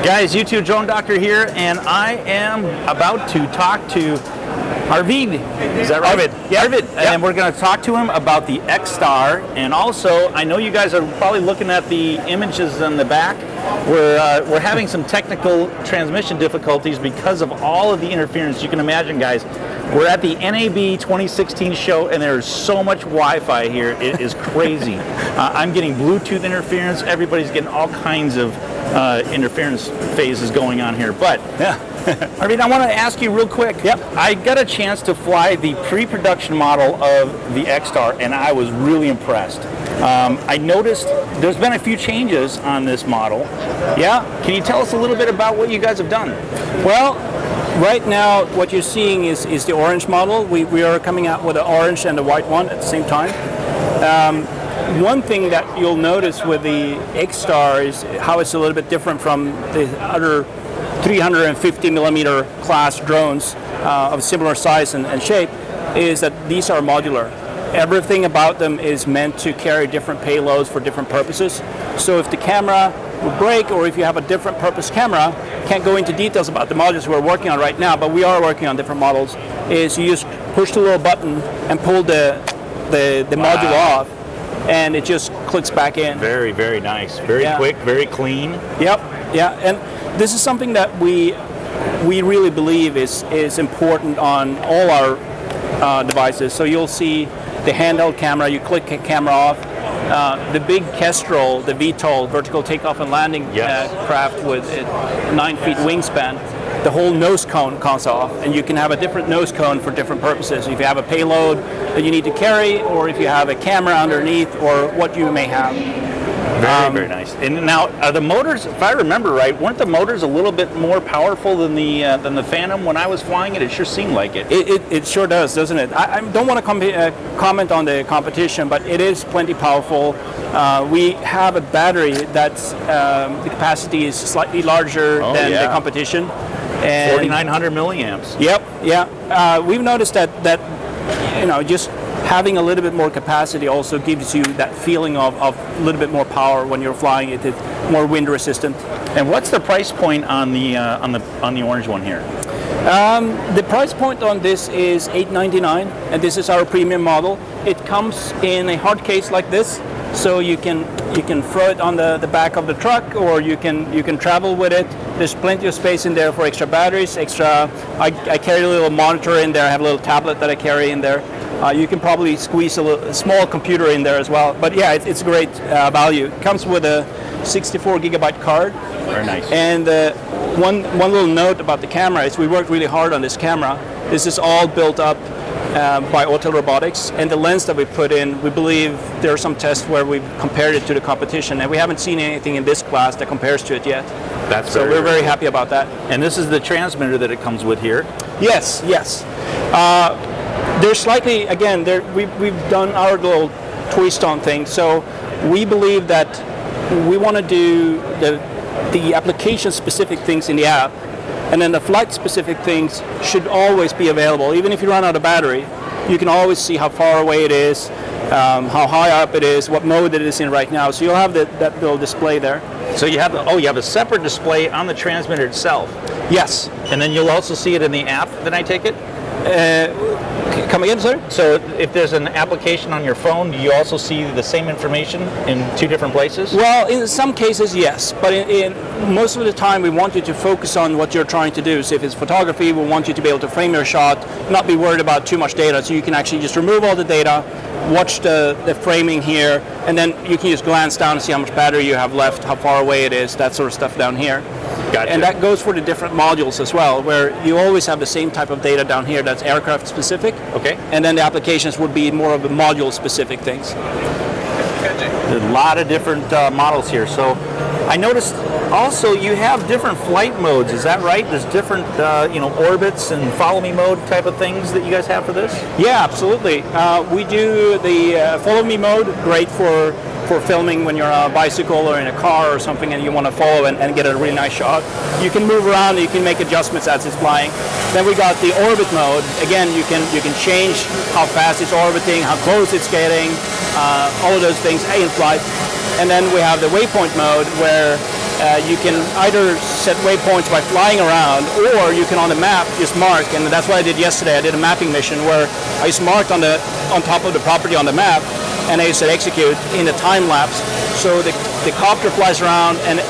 Guys, YouTube Drone Doctor here, and I am about to talk to Arvid. Is that right? Arvid. Yeah. Arvid. And we're going to talk to him about the XStar, and also, I know you guys are probably looking at the images in the back. We're having some technical transmission difficulties because of all of the interference. You can imagine, guys, we're at the NAB 2016 show, and there's so much Wi-Fi here. It is crazy. I'm getting Bluetooth interference. Everybody's getting all kinds of interference phases going on here. But Yeah. Arvid, I want to ask you real quick. Yep. I got a chance to fly the pre-production model of the XStar, and I was really impressed. I noticed there's been a few changes on this model. Yeah. Can you tell us a little bit about what you guys have done? Well, right now what you're seeing is the orange model. We are coming out with the orange and the white one at the same time. One thing that you'll notice with the XStar is how it's a little bit different from the other 350 millimeter class drones of similar size and shape, is that these are modular. Everything about them is meant to carry different payloads for different purposes. So if the camera will break, or if you have a different purpose camera, can't go into details about the modules we're working on right now, but we are working on different models, is you just push the little button and pull the module off, and it just clicks back in. Very, very nice. Very quick, very clean. Yep, yeah, and this is something that we really believe is important on all our devices. So you'll see the handheld camera, you click the camera off, the big Kestrel, the VTOL, vertical takeoff and landing craft with a 9 feet wingspan, the whole nose cone comes off, and you can have a different nose cone for different purposes. If you have a payload that you need to carry, or if you have a camera underneath, or what you may have. Very, very nice. And now, are the motors, if I remember right, weren't the motors a little bit more powerful than the Phantom when I was flying it? It sure seemed like it. It sure does, doesn't it? I don't want to comment on the competition, but it is plenty powerful. We have a battery that's the capacity is slightly larger than the competition. And 4,900 milliamps. Yep, yeah. We've noticed that just having a little bit more capacity also gives you that feeling of a little bit more power when you're flying it. It's more wind resistant. And what's the price point on the orange one here? The price point on this is $899, and this is our premium model. It comes in a hard case like this, so you can throw it on the back of the truck, or you can travel with it. There's plenty of space in there for extra batteries, I carry a little monitor in there. I have a little tablet that I carry in there. You can probably squeeze a small computer in there as well. But yeah, it's great value. It comes with a 64 gigabyte card. Very nice. And one little note about the camera is we worked really hard on this camera. This is all built up by Autel Robotics, and the lens that we put in, we believe there are some tests where we've compared it to the competition, and we haven't seen anything in this class that compares to it yet. We're very happy about that. And this is the transmitter that it comes with here. Yes. There's slightly, again, we've done our little twist on things. So we believe that we want to do the application-specific things in the app, and then the flight-specific things should always be available. Even if you run out of battery, you can always see how far away it is, how high up it is, what mode it is in right now. So you'll have that little display there. So you have a separate display on the transmitter itself. Yes. And then you'll also see it in the app, then I take it? Come again, sir? So if there's an application on your phone, do you also see the same information in two different places? Well, in some cases, yes. But in most of the time, we want you to focus on what you're trying to do. So if it's photography, we want you to be able to frame your shot, not be worried about too much data. So you can actually just remove all the data, watch the framing here, and then you can just glance down and see how much battery you have left, how far away it is, that sort of stuff down here. Gotcha. And that goes for the different modules as well, where you always have the same type of data down here that's aircraft specific. Okay. And then the applications would be more of the module specific things. There's a lot of different models here. So I noticed also you have different flight modes. Is that right? There's different orbits and follow me mode type of things that you guys have for this? Yeah, absolutely. We do the follow me mode, great for filming when you're on a bicycle or in a car or something and you want to follow and get a really nice shot. You can move around, you can make adjustments as it's flying. Then we got the orbit mode. Again, you can change how fast it's orbiting, how close it's getting, all of those things in flight. And then we have the waypoint mode where you can either set waypoints by flying around, or you can on the map just mark, and that's what I did yesterday. I did a mapping mission where I just marked on top of the property on the map, and I said execute in the time lapse. So the copter flies around and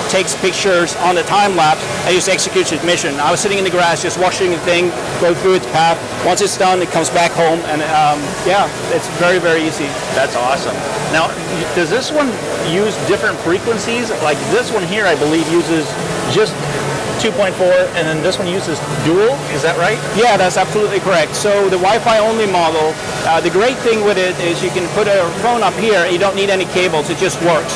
takes pictures on the time lapse and just executes its mission. I was sitting in the grass just watching the thing go through its path. Once it's done, it comes back home, and yeah, it's very, very easy. That's awesome. Now, does this one use different frequencies? Like this one here, I believe, uses just 2.4, and then this one uses dual. Is that right? Yeah, that's absolutely correct. So the Wi-Fi only model, the great thing with it is you can put a phone up here. You don't need any cables. It just works.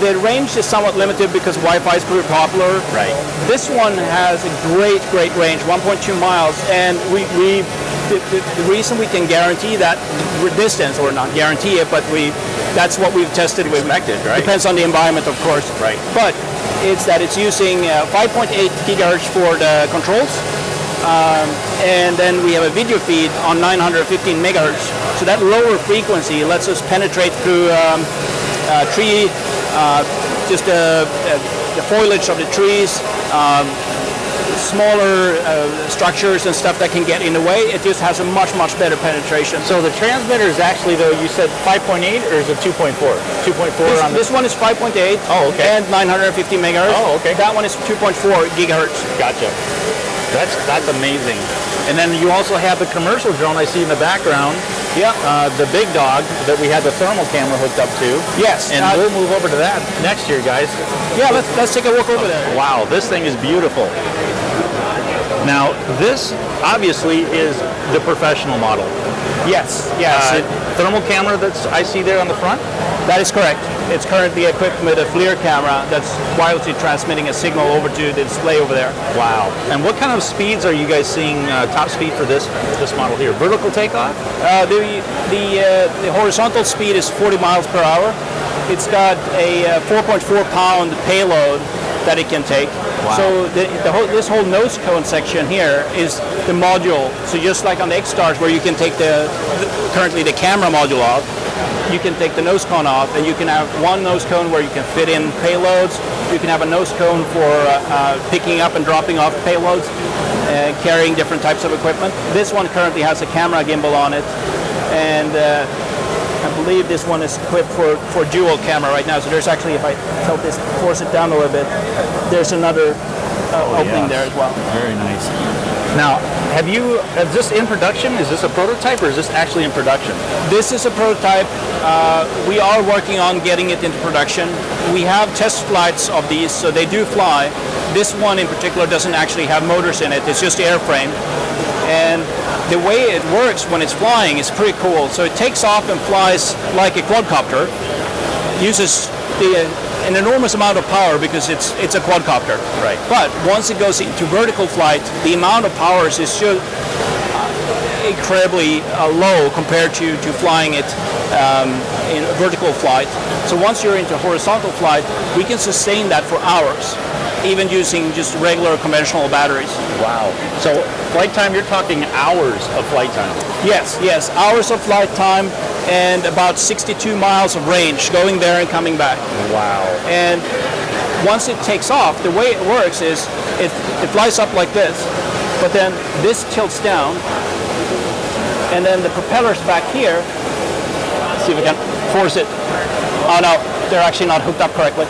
The range is somewhat limited because Wi-Fi is pretty popular. Right. This one has a great range, 1.2 miles, and the reason we can guarantee that distance, or not guarantee it, but that's what we've tested with. Expected, right? Depends on the environment, of course. Right. But it's using 5.8 gigahertz for the controls, and then we have a video feed on 915 megahertz. So that lower frequency lets us penetrate through tree, just the foliage of the trees, smaller structures and stuff that can get in the way. It just has a much better penetration. So the transmitter is actually, though, you said 5.8, or is it 2.4? 2.4 on this one is 5.8. Oh, okay. And 950 megahertz. Oh, okay. That one is 2.4 gigahertz. Gotcha. That's amazing. And then you also have the commercial drone I see in the background. Yeah. The big dog that we had the thermal camera hooked up to. Yes. And we'll move over to that next year, guys. Yeah, let's take a walk over there. Wow, this thing is beautiful. Now, this obviously is the professional model. Yes. Thermal camera that I see there on the front? That is correct. It's currently equipped with a FLIR camera that's wirelessly transmitting a signal over to the display over there. Wow. And what kind of speeds are you guys seeing, top speed for this model here? Vertical takeoff? The horizontal speed is 40 miles per hour. It's got a 4.4 pound payload that it can take. Wow. So this whole nose cone section here is the module. So just like on the X-Stars, where you can take currently the camera module off, you can take the nose cone off, and you can have one nose cone where you can fit in payloads. You can have a nose cone for picking up and dropping off payloads, carrying different types of equipment. This one currently has a camera gimbal on it, and I believe this one is equipped for dual camera right now. So there's actually, if I tilt this, force it down a little bit, there's another opening there as well. Very nice. Now, is this in production? Is this a prototype, or is this actually in production? This is a prototype. We are working on getting it into production. We have test flights of these, so they do fly. This one in particular doesn't actually have motors in it. It's just the airframe. And the way it works when it's flying is pretty cool. So it takes off and flies like a quadcopter, uses an enormous amount of power because it's a quadcopter. Right. But once it goes into vertical flight, the amount of power is just incredibly low compared to flying it in vertical flight. So once you're into horizontal flight, we can sustain that for hours, even using just regular conventional batteries. Wow. So flight time, you're talking hours of flight time. Yes, hours of flight time and about 62 miles of range going there and coming back. Wow. And once it takes off, the way it works is it flies up like this, but then this tilts down, and then the propellers back here, let's see if I can force it. Oh no, they're actually not hooked up correctly.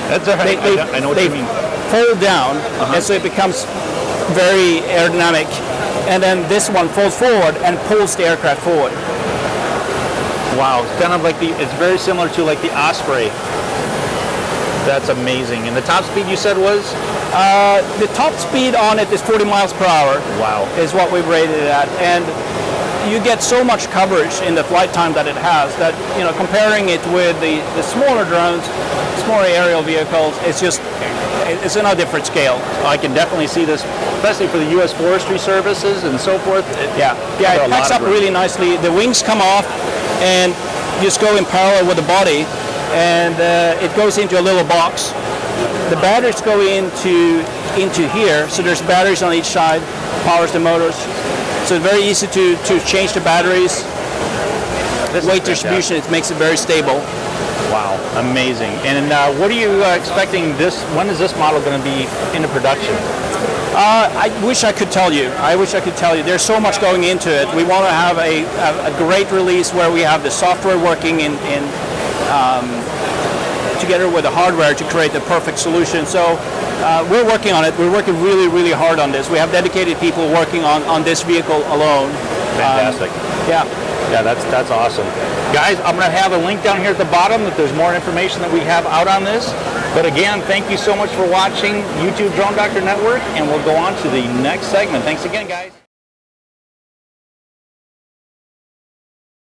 That's all right. I know what you mean. Fold down, and so it becomes very aerodynamic. And then this one folds forward and pulls the aircraft forward. Wow, it's kind of like it's very similar to like the Osprey. That's amazing. And the top speed you said was? The top speed on it is 40 miles per hour. Wow. Is what we've rated it at. And you get so much coverage in the flight time that it has that, comparing it with the smaller drones, smaller aerial vehicles, it's on a different scale. I can definitely see this, especially for the U.S. Forestry Services and so forth. It packs up really nicely. The wings come off and just go in parallel with the body, and it goes into a little box. The batteries go into here, so there's batteries on each side, powers the motors. So it's very easy to change the batteries. Weight distribution, it makes it very stable. Wow, amazing. And what are you expecting when is this model going to be into production? I wish I could tell you. There's so much going into it. We want to have a great release where we have the software working in together with the hardware to create the perfect solution. So we're working on it. We're working really, really hard on this. We have dedicated people working on this vehicle alone. Fantastic. Yeah. Yeah, that's awesome. Guys, I'm going to have a link down here at the bottom that there's more information that we have out on this. But again, thank you so much for watching YouTube Drone Doctor Network, and we'll go on to the next segment. Thanks again, guys.